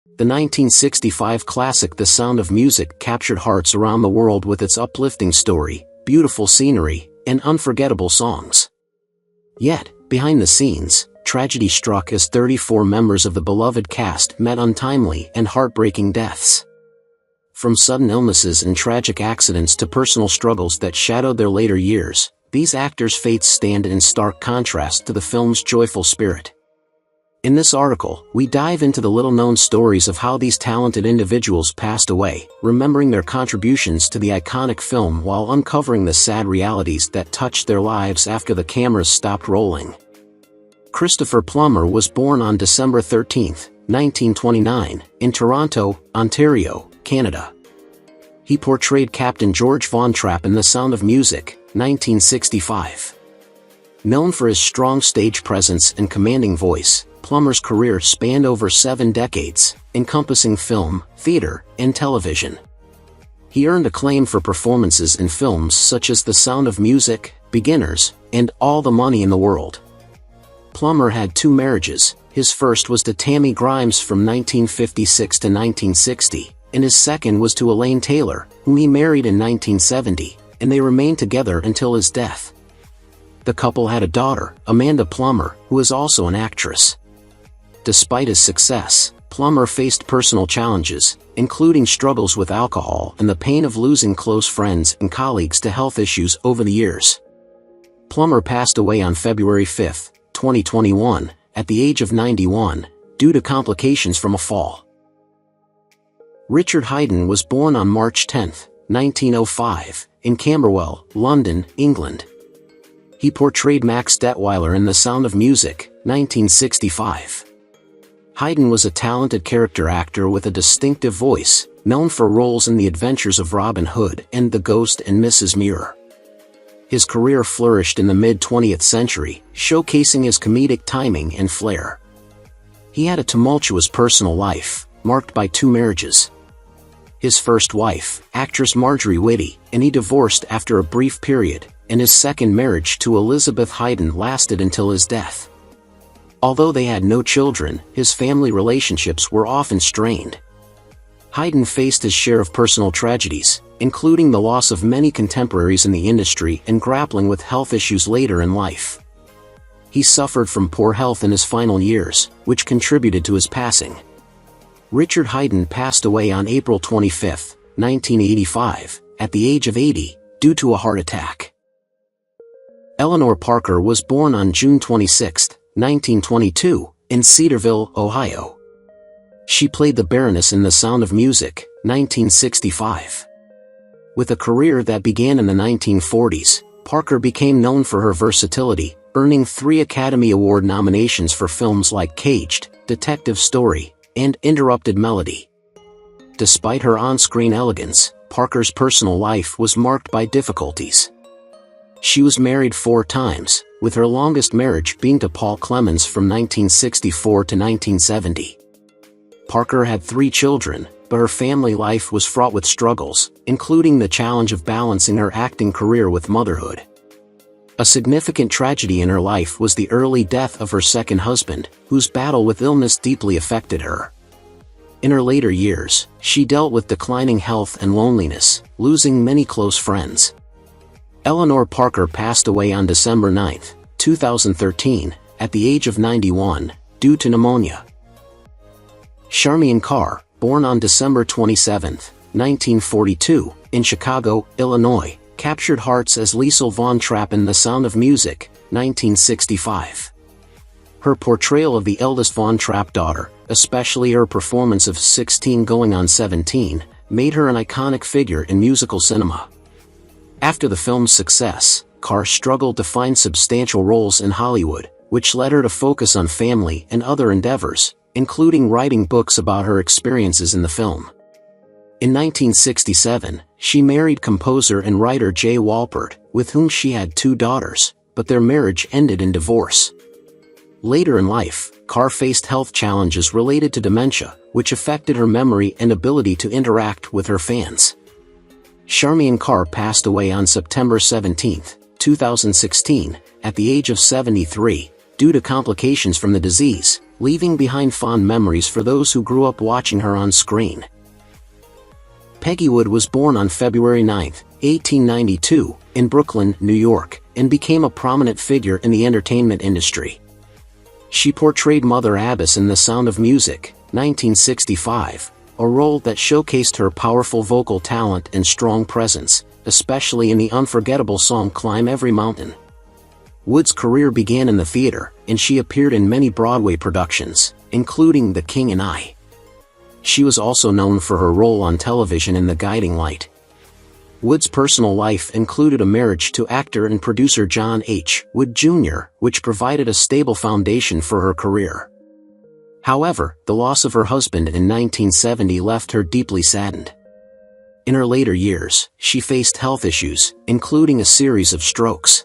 The 1965 classic The Sound of Music captured hearts around the world with its uplifting story, beautiful scenery, and unforgettable songs. Yet, behind the scenes, tragedy struck as 34 members of the beloved cast met untimely and heartbreaking deaths. From sudden illnesses and tragic accidents to personal struggles that shadowed their later years, these actors' fates stand in stark contrast to the film's joyful spirit. In this article, we dive into the little-known stories of how these talented individuals passed away, remembering their contributions to the iconic film while uncovering the sad realities that touched their lives after the cameras stopped rolling. Christopher Plummer was born on December 13, 1929, in Toronto, Ontario, Canada. He portrayed Captain George Von Trapp in The Sound of Music, 1965. Known for his strong stage presence and commanding voice, Plummer's career spanned over 7 decades, encompassing film, theater, and television. He earned acclaim for performances in films such as The Sound of Music, Beginners, and All the Money in the World. Plummer had 2 marriages. His first was to Tammy Grimes from 1956 to 1960, and his second was to Elaine Taylor, whom he married in 1970, and they remained together until his death. The couple had a daughter, Amanda Plummer, who is also an actress. Despite his success, Plummer faced personal challenges, including struggles with alcohol and the pain of losing close friends and colleagues to health issues over the years. Plummer passed away on February 5, 2021, at the age of 91, due to complications from a fall. Richard Heyen was born on March 10, 1905, in Camberwell, London, England. He portrayed Max Detweiler in The Sound of Music, 1965. Heyen was a talented character actor with a distinctive voice, known for roles in The Adventures of Robin Hood and The Ghost and Mrs. Muir. His career flourished in the mid-20th century, showcasing his comedic timing and flair. He had a tumultuous personal life, marked by 2 marriages. His first wife, actress Marjorie Whitty, and he divorced after a brief period, and his second marriage to Elizabeth Heyen lasted until his death. Although they had no children, his family relationships were often strained. Heyen faced his share of personal tragedies, including the loss of many contemporaries in the industry and grappling with health issues later in life. He suffered from poor health in his final years, which contributed to his passing. Richard Heyen passed away on April 25, 1985, at the age of 80, due to a heart attack. Eleanor Parker was born on June 26, 1922, in Cedarville, Ohio. She played the Baroness in The Sound of Music, 1965. With a career that began in the 1940s, Parker became known for her versatility, earning 3 Academy Award nominations for films like Caged, Detective Story, and Interrupted Melody. Despite her on-screen elegance, Parker's personal life was marked by difficulties. She was married 4 times, with her longest marriage being to Paul Clemens from 1964 to 1970. Parker had 3 children, but her family life was fraught with struggles, including the challenge of balancing her acting career with motherhood. A significant tragedy in her life was the early death of her second husband, whose battle with illness deeply affected her. In her later years, she dealt with declining health and loneliness, losing many close friends. Eleanor Parker passed away on December 9, 2013, at the age of 91, due to pneumonia. Charmian Carr, born on December 27, 1942, in Chicago, Illinois, captured hearts as Liesl Von Trapp in The Sound of Music, 1965. Her portrayal of the eldest Von Trapp daughter, especially her performance of 16 going on 17, made her an iconic figure in musical cinema. After the film's success, Carr struggled to find substantial roles in Hollywood, which led her to focus on family and other endeavors, including writing books about her experiences in the film. In 1967, she married composer and writer Jay Walpert, with whom she had 2 daughters, but their marriage ended in divorce. Later in life, Carr faced health challenges related to dementia, which affected her memory and ability to interact with her fans. Charmian Carr passed away on September 17, 2016, at the age of 73, due to complications from the disease, leaving behind fond memories for those who grew up watching her on screen. Peggy Wood was born on February 9, 1892, in Brooklyn, New York, and became a prominent figure in the entertainment industry. She portrayed Mother Abbess in The Sound of Music, 1965, a role that showcased her powerful vocal talent and strong presence, especially in the unforgettable song Climb Every Mountain. Wood's career began in the theater, and she appeared in many Broadway productions, including The King and I. She was also known for her role on television in The Guiding Light. Wood's personal life included a marriage to actor and producer John H. Wood Jr., which provided a stable foundation for her career. However, the loss of her husband in 1970 left her deeply saddened. In her later years, she faced health issues, including a series of strokes.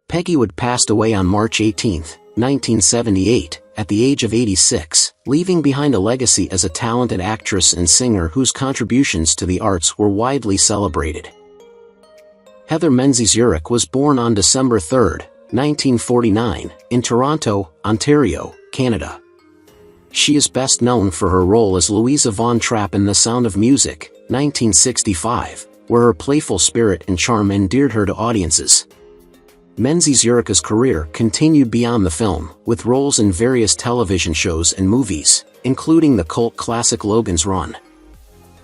Peggy Wood passed away on March 18, 1978, at the age of 86, leaving behind a legacy as a talented actress and singer whose contributions to the arts were widely celebrated. Heather Menzies Urich was born on December 3, 1949, in Toronto, Ontario, Canada. She is best known for her role as Louisa Von Trapp in The Sound of Music, 1965, where her playful spirit and charm endeared her to audiences. Menzies Urich's career continued beyond the film, with roles in various television shows and movies, including the cult classic Logan's Run.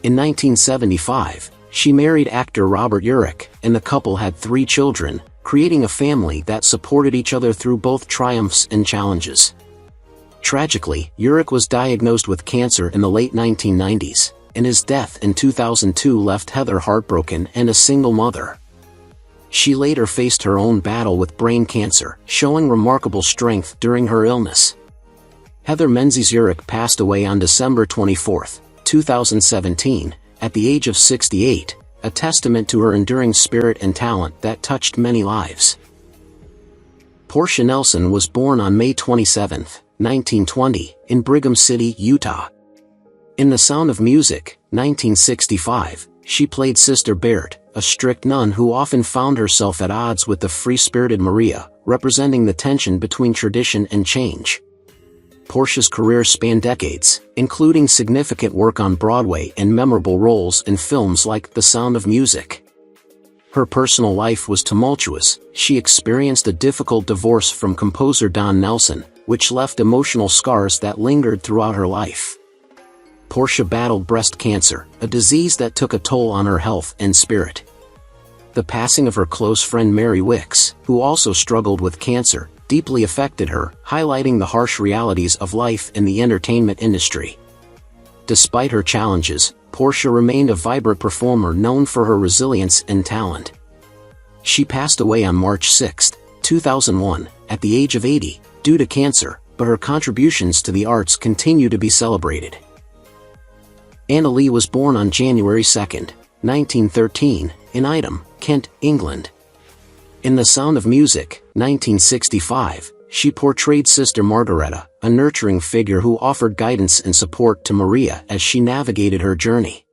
In 1975, she married actor Robert Urich, and the couple had 3 children, creating a family that supported each other through both triumphs and challenges. Tragically, Urich was diagnosed with cancer in the late 1990s, and his death in 2002 left Heather heartbroken and a single mother. She later faced her own battle with brain cancer, showing remarkable strength during her illness. Heather Menzies Urich passed away on December 24, 2017, at the age of 68, a testament to her enduring spirit and talent that touched many lives. Porsche Nelson was born on May 27, 1920, in Brigham City, Utah. In The Sound of Music, 1965, she played Sister Baird, a strict nun who often found herself at odds with the free-spirited Maria, representing the tension between tradition and change. Porsche's career spanned decades, including significant work on Broadway and memorable roles in films like The Sound of Music. Her personal life was tumultuous. She experienced a difficult divorce from composer Don Nelson, which left emotional scars that lingered throughout her life. Porsche battled breast cancer, a disease that took a toll on her health and spirit. The passing of her close friend Mary Wicks, who also struggled with cancer, deeply affected her, highlighting the harsh realities of life in the entertainment industry. Despite her challenges, Porsche remained a vibrant performer known for her resilience and talent. She passed away on March 6, 2001, at the age of 80, due to cancer, but her contributions to the arts continue to be celebrated. Anna Lee was born on January 2, 1913, in Idham, Kent, England. In The Sound of Music, 1965, she portrayed Sister Margareta, a nurturing figure who offered guidance and support to Maria as she navigated her journey.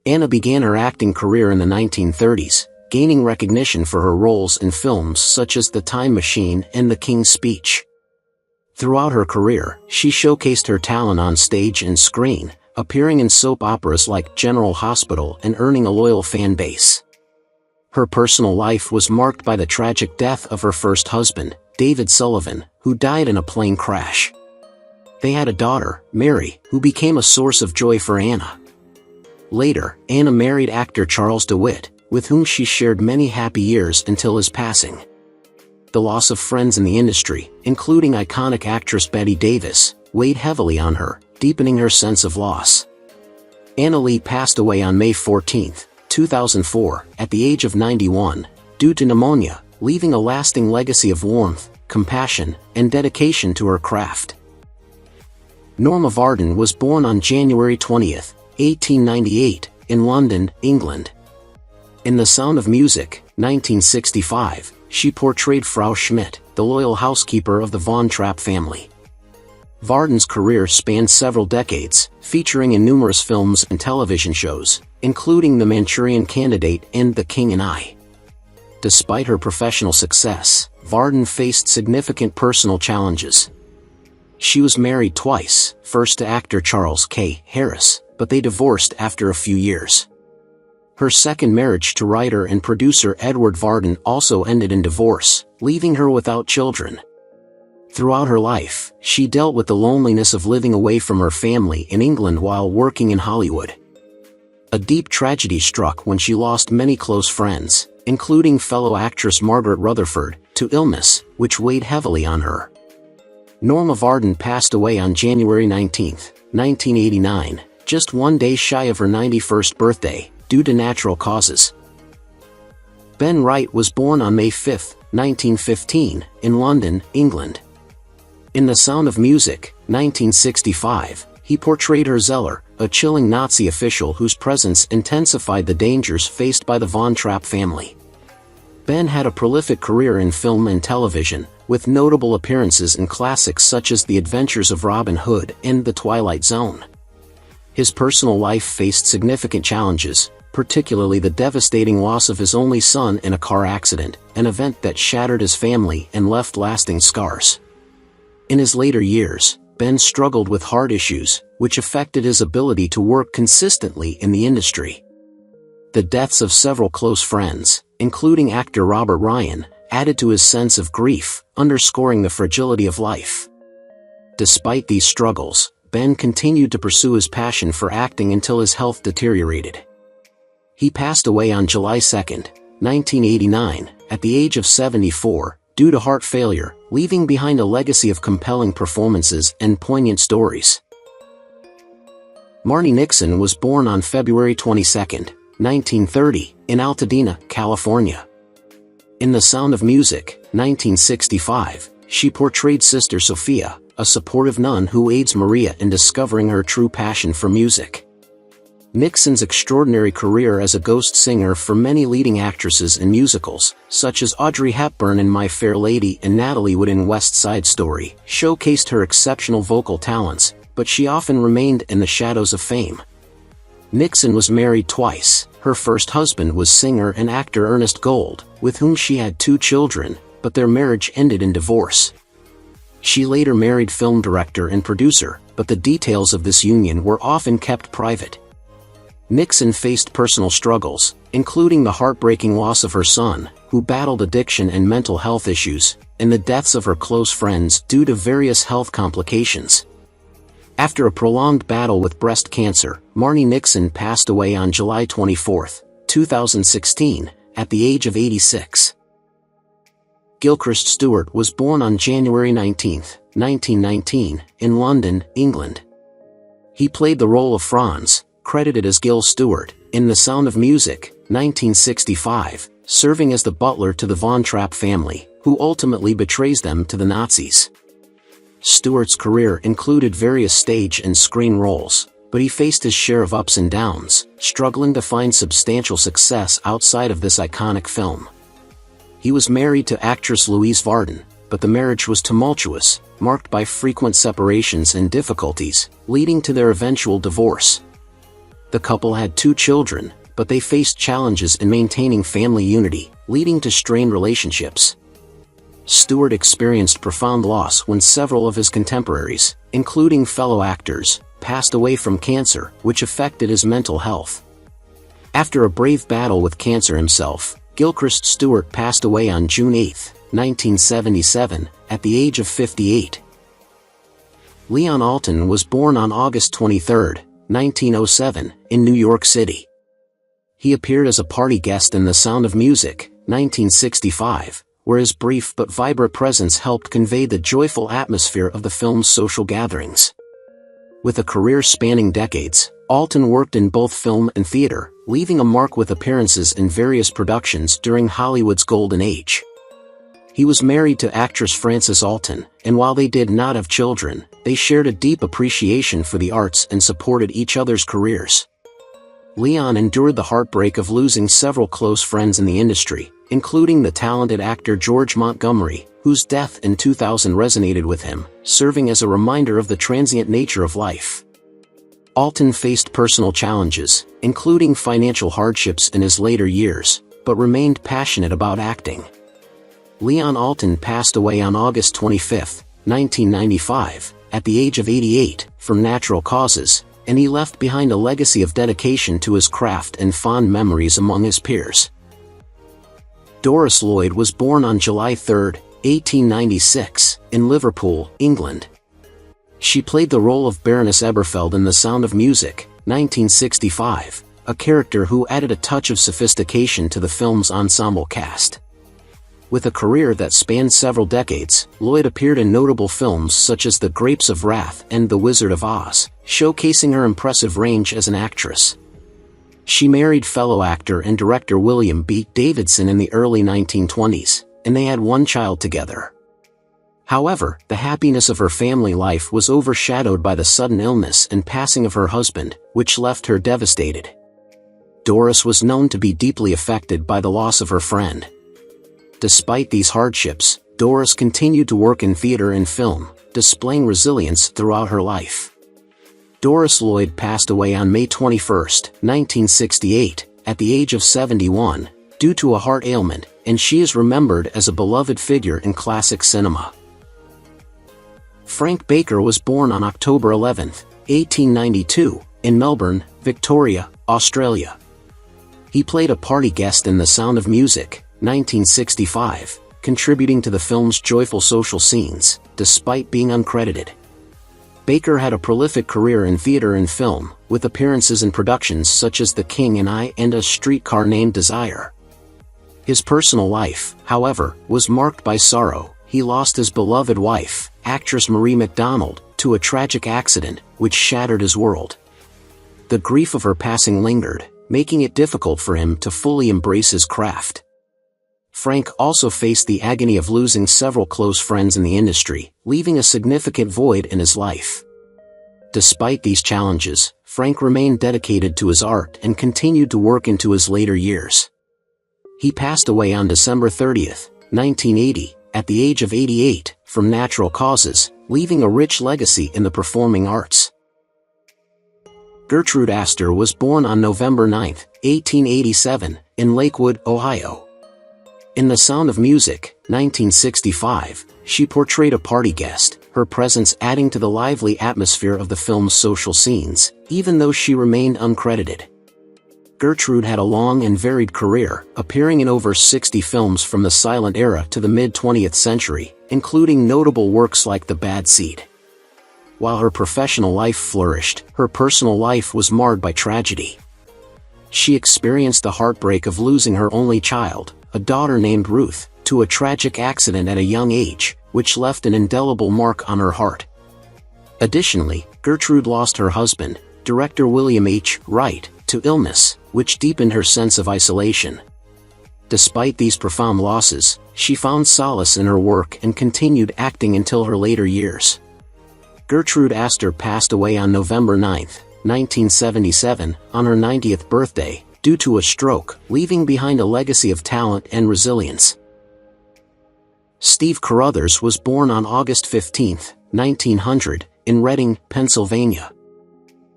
Anna began her acting career in the 1930s, gaining recognition for her roles in films such as The Time Machine and The King's Speech. Throughout her career, she showcased her talent on stage and screen, appearing in soap operas like General Hospital and earning a loyal fan base. Her personal life was marked by the tragic death of her first husband, David Sullivan, who died in a plane crash. They had a daughter, Mary, who became a source of joy for Anna. Later, Anna married actor Charles DeWitt, with whom she shared many happy years until his passing. The loss of friends in the industry, including iconic actress Bette Davis, weighed heavily on her, deepening her sense of loss. Anna Lee passed away on May 14, 2004, at the age of 91, due to pneumonia, leaving a lasting legacy of warmth, compassion, and dedication to her craft. Norma Arden was born on January 20, 1898, in London, England. In The Sound of Music, 1965, she portrayed Frau Schmidt, the loyal housekeeper of the Von Trapp family. Varden's career spanned several decades, featuring in numerous films and television shows, including The Manchurian Candidate and The King and I. Despite her professional success, Varden faced significant personal challenges. She was married twice, first to actor Charles K. Harris, but they divorced after a few years. Her second marriage to writer and producer Edward Varden also ended in divorce, leaving her without children. Throughout her life, she dealt with the loneliness of living away from her family in England while working in Hollywood. A deep tragedy struck when she lost many close friends, including fellow actress Margaret Rutherford, to illness, which weighed heavily on her. Norma Arden passed away on January 19, 1989, just one day shy of her 91st birthday, due to natural causes. Ben Wright was born on May 5, 1915, in London, England. In The Sound of Music, 1965, he portrayed Herr Zeller, a chilling Nazi official whose presence intensified the dangers faced by the Von Trapp family. Ben had a prolific career in film and television, with notable appearances in classics such as The Adventures of Robin Hood and The Twilight Zone. His personal life faced significant challenges, particularly the devastating loss of his only son in a car accident, an event that shattered his family and left lasting scars. In his later years, Ben struggled with heart issues, which affected his ability to work consistently in the industry. The deaths of several close friends, including actor Robert Ryan, added to his sense of grief, underscoring the fragility of life. Despite these struggles, Ben continued to pursue his passion for acting until his health deteriorated. He passed away on July 2, 1989, at the age of 74, due to heart failure, leaving behind a legacy of compelling performances and poignant stories. Marne Nixon was born on February 22, 1930, in Altadena, California. In The Sound of Music, 1965, she portrayed Sister Sophia, a supportive nun who aids Maria in discovering her true passion for music. Nixon's extraordinary career as a ghost singer for many leading actresses in musicals, such as Audrey Hepburn in My Fair Lady and Natalie Wood in West Side Story, showcased her exceptional vocal talents, but she often remained in the shadows of fame. Nixon was married twice. Her first husband was singer and actor Ernest Gold, with whom she had 2 children, but their marriage ended in divorce. She later married film director and producer, but the details of this union were often kept private. Nixon faced personal struggles, including the heartbreaking loss of her son, who battled addiction and mental health issues, and the deaths of her close friends due to various health complications. After a prolonged battle with breast cancer, Marne Nixon passed away on July 24, 2016, at the age of 86. Gilchrist Stewart was born on January 19, 1919, in London, England. He played the role of Franz, credited as Gil Stewart, in The Sound of Music, 1965, serving as the butler to the Von Trapp family, who ultimately betrays them to the Nazis. Stewart's career included various stage and screen roles, but he faced his share of ups and downs, struggling to find substantial success outside of this iconic film. He was married to actress Louise Varden, but the marriage was tumultuous, marked by frequent separations and difficulties, leading to their eventual divorce. The couple had 2 children, but they faced challenges in maintaining family unity, leading to strained relationships. Stewart experienced profound loss when several of his contemporaries, including fellow actors, passed away from cancer, which affected his mental health. After a brave battle with cancer himself, Gilchrist Stewart passed away on June 8, 1977, at the age of 58. Leon Alton was born on August 23, 1907, in New York City. He appeared as a party guest in The Sound of Music, 1965, where his brief but vibrant presence helped convey the joyful atmosphere of the film's social gatherings. With a career spanning decades, Alton worked in both film and theater, leaving a mark with appearances in various productions during Hollywood's golden age. He was married to actress Frances Alton, and while they did not have children, they shared a deep appreciation for the arts and supported each other's careers. Leon endured the heartbreak of losing several close friends in the industry, including the talented actor George Montgomery, whose death in 2000 resonated with him, serving as a reminder of the transient nature of life. Alton faced personal challenges, including financial hardships in his later years, but remained passionate about acting. Leon Alton passed away on August 25, 1995, at the age of 88, from natural causes, and he left behind a legacy of dedication to his craft and fond memories among his peers. Doris Lloyd was born on July 3, 1896, in Liverpool, England. She played the role of Baroness Eberfeld in The Sound of Music, 1965, a character who added a touch of sophistication to the film's ensemble cast. With a career that spanned several decades, Lloyd appeared in notable films such as The Grapes of Wrath and The Wizard of Oz, showcasing her impressive range as an actress. She married fellow actor and director William B. Davidson in the early 1920s, and they had one child together. However, the happiness of her family life was overshadowed by the sudden illness and passing of her husband, which left her devastated. Doris was known to be deeply affected by the loss of her friend. Despite these hardships, Doris continued to work in theater and film, displaying resilience throughout her life. Doris Lloyd passed away on May 21, 1968, at the age of 71, due to a heart ailment, and she is remembered as a beloved figure in classic cinema. Frank Baker was born on October 11, 1892, in Melbourne, Victoria, Australia. He played a party guest in The Sound of Music, 1965, contributing to the film's joyful social scenes, despite being uncredited. Baker had a prolific career in theater and film, with appearances in productions such as The King and I and A Streetcar Named Desire. His personal life, however, was marked by sorrow. He lost his beloved wife, actress Marie MacDonald, to a tragic accident, which shattered his world. The grief of her passing lingered, making it difficult for him to fully embrace his craft. Frank also faced the agony of losing several close friends in the industry, leaving a significant void in his life. Despite these challenges, Frank remained dedicated to his art and continued to work into his later years. He passed away on December 30, 1980, at the age of 88, from natural causes, leaving a rich legacy in the performing arts. Gertrude Aster was born on November 9, 1887, in Lakewood, Ohio. In The Sound of Music, 1965, she portrayed a party guest, her presence adding to the lively atmosphere of the film's social scenes, even though she remained uncredited. Gertrude had a long and varied career, appearing in over 60 films from the silent era to the mid-20th century, including notable works like The Bad Seed. While her professional life flourished, her personal life was marred by tragedy. She experienced the heartbreak of losing her only child, a daughter named Ruth, to a tragic accident at a young age, which left an indelible mark on her heart. Additionally, Gertrude lost her husband, director William H. Wright, to illness, which deepened her sense of isolation. Despite these profound losses, she found solace in her work and continued acting until her later years. Gertrude Aster passed away on November 9, 1977, on her 90th birthday, due to a stroke, leaving behind a legacy of talent and resilience. Steve Carruthers was born on August 15, 1900, in Reading, Pennsylvania.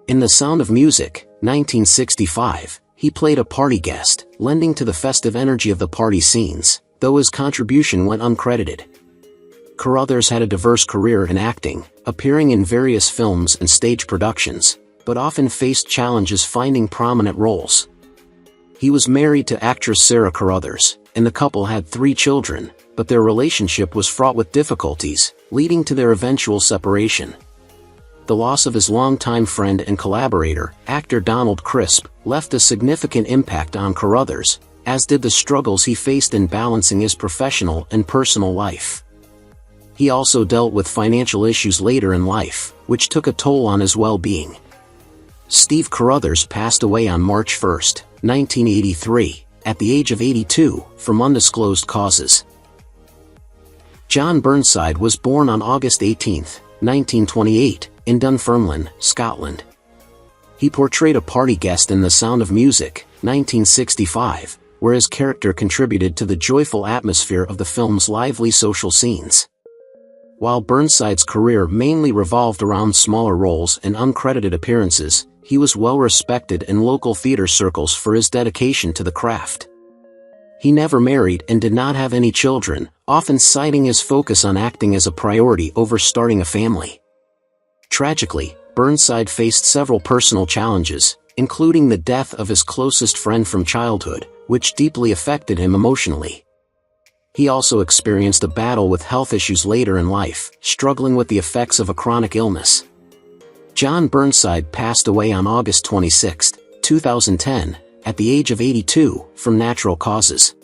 In The Sound of Music, 1965, he played a party guest, lending to the festive energy of the party scenes, though his contribution went uncredited. Carruthers had a diverse career in acting, appearing in various films and stage productions, but often faced challenges finding prominent roles. He was married to actress Sarah Carruthers, and the couple had 3 children, but their relationship was fraught with difficulties, leading to their eventual separation. The loss of his longtime friend and collaborator, actor Donald Crisp, left a significant impact on Carruthers, as did the struggles he faced in balancing his professional and personal life. He also dealt with financial issues later in life, which took a toll on his well-being. Steve Carruthers passed away on March 1, 1983, at the age of 82, from undisclosed causes. John Burnside was born on August 18, 1928, in Dunfermline, Scotland. He portrayed a party guest in The Sound of Music, 1965, where his character contributed to the joyful atmosphere of the film's lively social scenes. While Burnside's career mainly revolved around smaller roles and uncredited appearances, he was well respected in local theater circles for his dedication to the craft. He never married and did not have any children, often citing his focus on acting as a priority over starting a family. Tragically, Burnside faced several personal challenges, including the death of his closest friend from childhood, which deeply affected him emotionally. He also experienced a battle with health issues later in life, struggling with the effects of a chronic illness. John Burnside passed away on August 26, 2010, at the age of 82, from natural causes.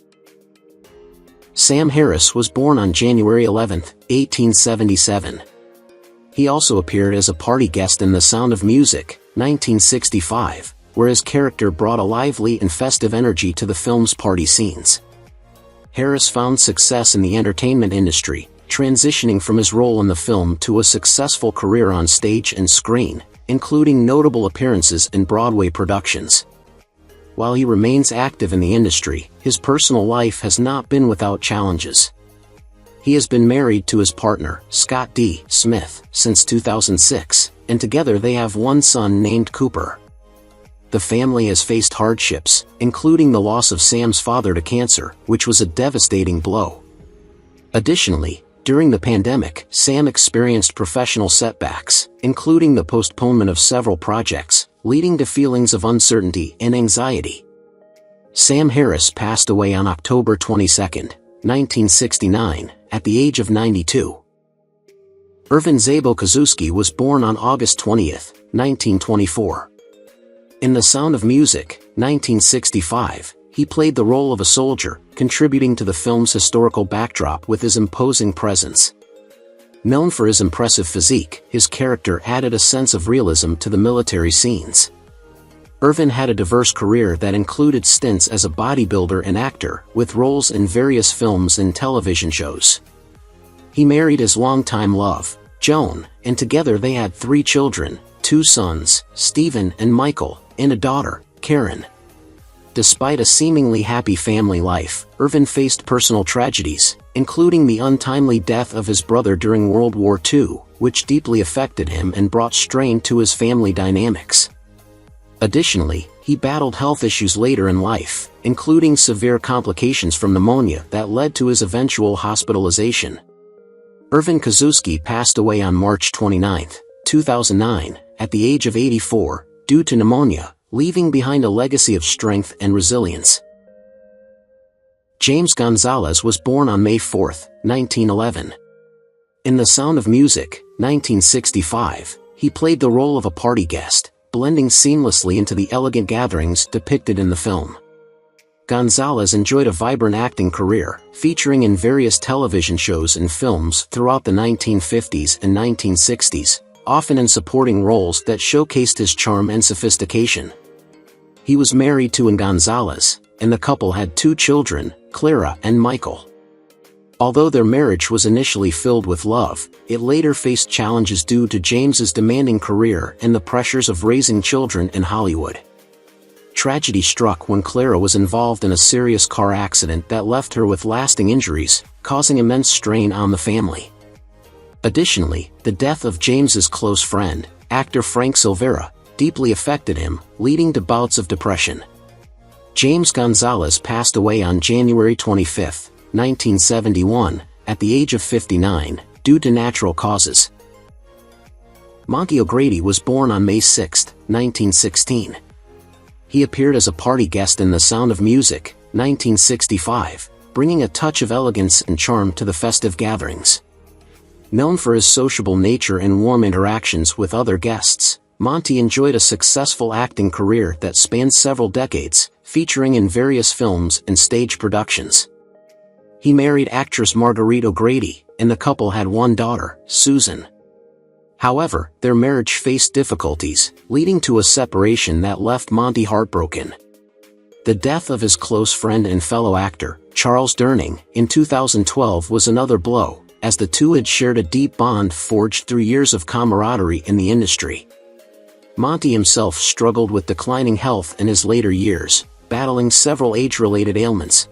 Sam Harris was born on January 11, 1877. He also appeared as a party guest in The Sound of Music, 1965, where his character brought a lively and festive energy to the film's party scenes. Harris found success in the entertainment industry, transitioning from his role in the film to a successful career on stage and screen, including notable appearances in Broadway productions. While he remains active in the industry, his personal life has not been without challenges. He has been married to his partner, Scott D. Smith, since 2006, and together they have one son named Cooper. The family has faced hardships, including the loss of Sam's father to cancer, which was a devastating blow. Additionally, during the pandemic, Sam experienced professional setbacks, including the postponement of several projects, leading to feelings of uncertainty and anxiety. Sam Harris passed away on October 22, 1969, at the age of 92. Irvin Kazooki was born on August 20, 1924. In The Sound of Music, 1965, he played the role of a soldier, contributing to the film's historical backdrop with his imposing presence. Known for his impressive physique, his character added a sense of realism to the military scenes. Irvin had a diverse career that included stints as a bodybuilder and actor, with roles in various films and television shows. He married his longtime love, Joan, and together they had 3 children, 2 sons, Stephen and Michael, and a daughter, Karen. Despite a seemingly happy family life, Irvin faced personal tragedies, including the untimely death of his brother during World War II, which deeply affected him and brought strain to his family dynamics. Additionally, he battled health issues later in life, including severe complications from pneumonia that led to his eventual hospitalization. Irvin Kazooki passed away on March 29, 2009, at the age of 84, due to pneumonia, leaving behind a legacy of strength and resilience. James Gonzalez was born on May 4, 1911. In The Sound of Music, 1965, he played the role of a party guest, blending seamlessly into the elegant gatherings depicted in the film. Gonzalez enjoyed a vibrant acting career, featuring in various television shows and films throughout the 1950s and 1960s, often in supporting roles that showcased his charm and sophistication. He was married to Gonzalez, and the couple had 2 children, Clara and Michael. Although their marriage was initially filled with love, it later faced challenges due to James's demanding career and the pressures of raising children in Hollywood. Tragedy struck when Clara was involved in a serious car accident that left her with lasting injuries, causing immense strain on the family. Additionally, the death of James's close friend, actor Frank Silvera, deeply affected him, leading to bouts of depression. James Gonzalez passed away on January 25, 1971, at the age of 59, due to natural causes. Monty OGrady was born on May 6, 1916. He appeared as a party guest in The Sound of Music, 1965, bringing a touch of elegance and charm to the festive gatherings. Known for his sociable nature and warm interactions with other guests, Monty enjoyed a successful acting career that spanned several decades, featuring in various films and stage productions. He married actress Marguerite OGrady, and the couple had 1 daughter, Susan. However, their marriage faced difficulties, leading to a separation that left Monty heartbroken. The death of his close friend and fellow actor, Charles Durning, in 2012 was another blow, as the two had shared a deep bond forged through years of camaraderie in the industry. Monty himself struggled with declining health in his later years, battling several age-related ailments.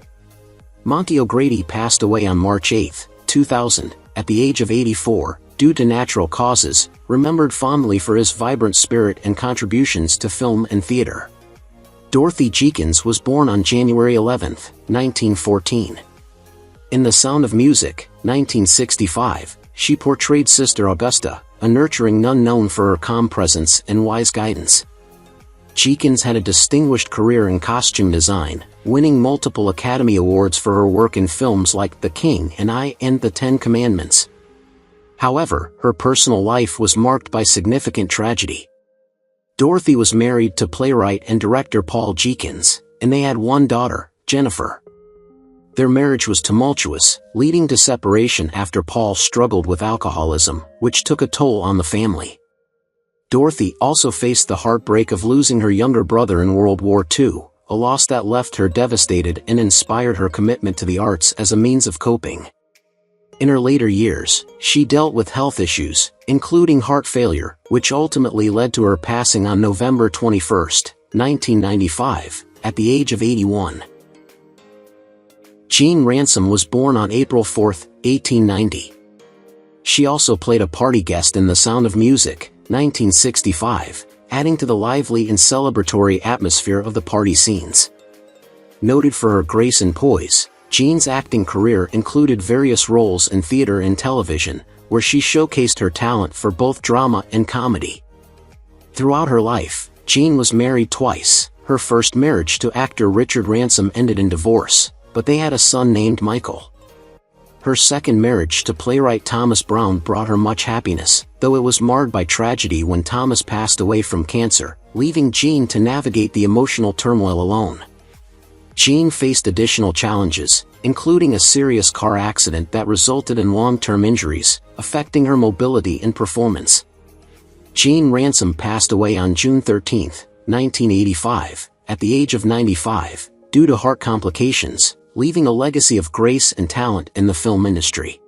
Monty OGrady passed away on March 8, 2000, at the age of 84, due to natural causes, remembered fondly for his vibrant spirit and contributions to film and theater. Dorothy Jins was born on January 11, 1914. In The Sound of Music, 1965, she portrayed Sister Augusta, a nurturing nun known for her calm presence and wise guidance. Jins had a distinguished career in costume design, winning multiple Academy Awards for her work in films like The King and I and The Ten Commandments. However, her personal life was marked by significant tragedy. Dorothy was married to playwright and director Paul Jins, and they had one daughter, Jennifer. Their marriage was tumultuous, leading to separation after Paul struggled with alcoholism, which took a toll on the family. Dorothy also faced the heartbreak of losing her younger brother in World War II, a loss that left her devastated and inspired her commitment to the arts as a means of coping. In her later years, she dealt with health issues, including heart failure, which ultimately led to her passing on November 21, 1995, at the age of 81. Jean Ransom was born on April 4, 1890. She also played a party guest in The Sound of Music, 1965, adding to the lively and celebratory atmosphere of the party scenes. Noted for her grace and poise, Jean's acting career included various roles in theater and television, where she showcased her talent for both drama and comedy. Throughout her life, Jean was married twice. Her first marriage to actor Richard Ransom ended in divorce, but they had a son named Michael. Her second marriage to playwright Thomas Browne brought her much happiness, though it was marred by tragedy when Thomas passed away from cancer, leaving Jean to navigate the emotional turmoil alone. Jean faced additional challenges, including a serious car accident that resulted in long-term injuries, affecting her mobility and performance. Jean Ransom passed away on June 13, 1985, at the age of 95, due to heart complications, leaving a legacy of grace and talent in the film industry.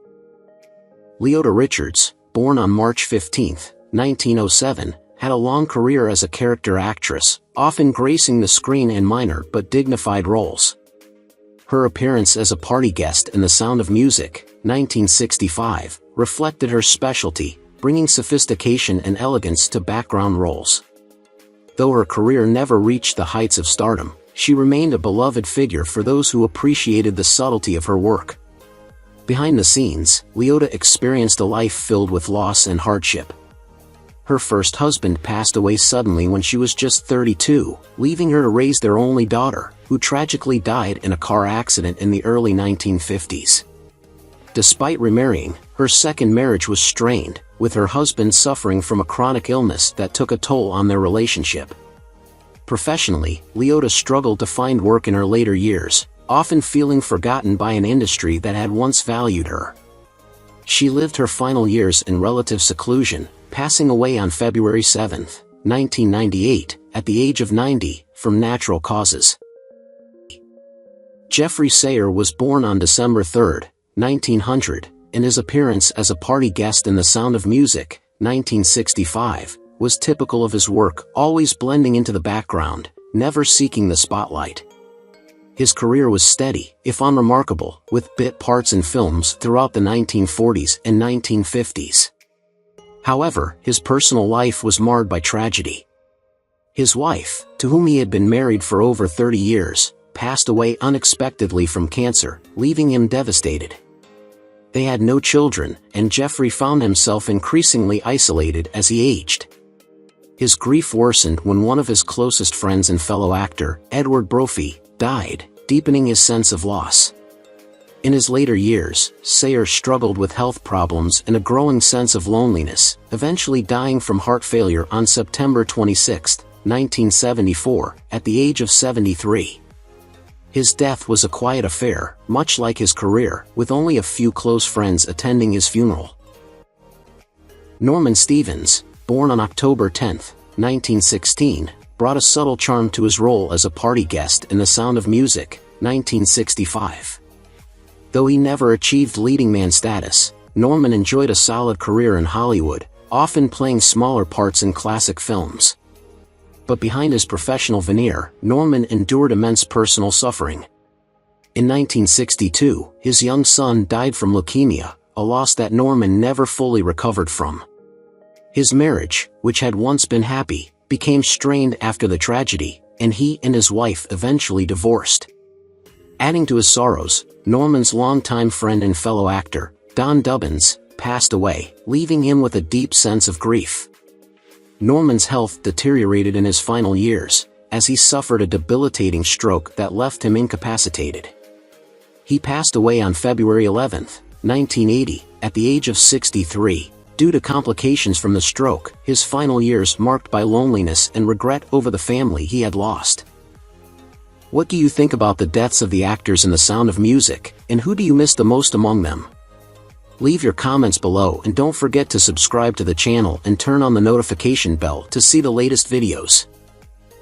Leota Richards, born on March 15, 1907, had a long career as a character actress, often gracing the screen in minor but dignified roles. Her appearance as a party guest in The Sound of Music, 1965, reflected her specialty, bringing sophistication and elegance to background roles. Though her career never reached the heights of stardom, she remained a beloved figure for those who appreciated the subtlety of her work. Behind the scenes, Leota experienced a life filled with loss and hardship. Her first husband passed away suddenly when she was just 32, leaving her to raise their only daughter, who tragically died in a car accident in the early 1950s. Despite remarrying, her second marriage was strained, with her husband suffering from a chronic illness that took a toll on their relationship. Professionally, Leota struggled to find work in her later years, often feeling forgotten by an industry that had once valued her. She lived her final years in relative seclusion, passing away on February 7, 1998, at the age of 90, from natural causes. Geoffrey Seer was born on December 3, 1900, and his appearance as a party guest in The Sound of Music, 1965, was typical of his work, always blending into the background, never seeking the spotlight. His career was steady, if unremarkable, with bit parts in films throughout the 1940s and 1950s. However, his personal life was marred by tragedy. His wife, to whom he had been married for over 30 years, passed away unexpectedly from cancer, leaving him devastated. They had no children, and Geoffrey found himself increasingly isolated as he aged. His grief worsened when one of his closest friends and fellow actor, Edward Brophy, died, deepening his sense of loss. In his later years, Seer struggled with health problems and a growing sense of loneliness, eventually dying from heart failure on September 26, 1974, at the age of 73. His death was a quiet affair, much like his career, with only a few close friends attending his funeral. Norman Stevens, born on October 10, 1916, brought a subtle charm to his role as a party guest in The Sound of Music, 1965. Though he never achieved leading man status, Norman enjoyed a solid career in Hollywood, often playing smaller parts in classic films. But behind his professional veneer, Norman endured immense personal suffering. In 1962, his young son died from leukemia, a loss that Norman never fully recovered from. His marriage, which had once been happy, became strained after the tragedy, and he and his wife eventually divorced. Adding to his sorrows, Norman's longtime friend and fellow actor, Don Dubbins, passed away, leaving him with a deep sense of grief. Norman's health deteriorated in his final years, as he suffered a debilitating stroke that left him incapacitated. He passed away on February 11, 1980, at the age of 63, due to complications from the stroke, his final years marked by loneliness and regret over the family he had lost. What do you think about the deaths of the actors in The Sound of Music, and who do you miss the most among them? Leave your comments below and don't forget to subscribe to the channel and turn on the notification bell to see the latest videos.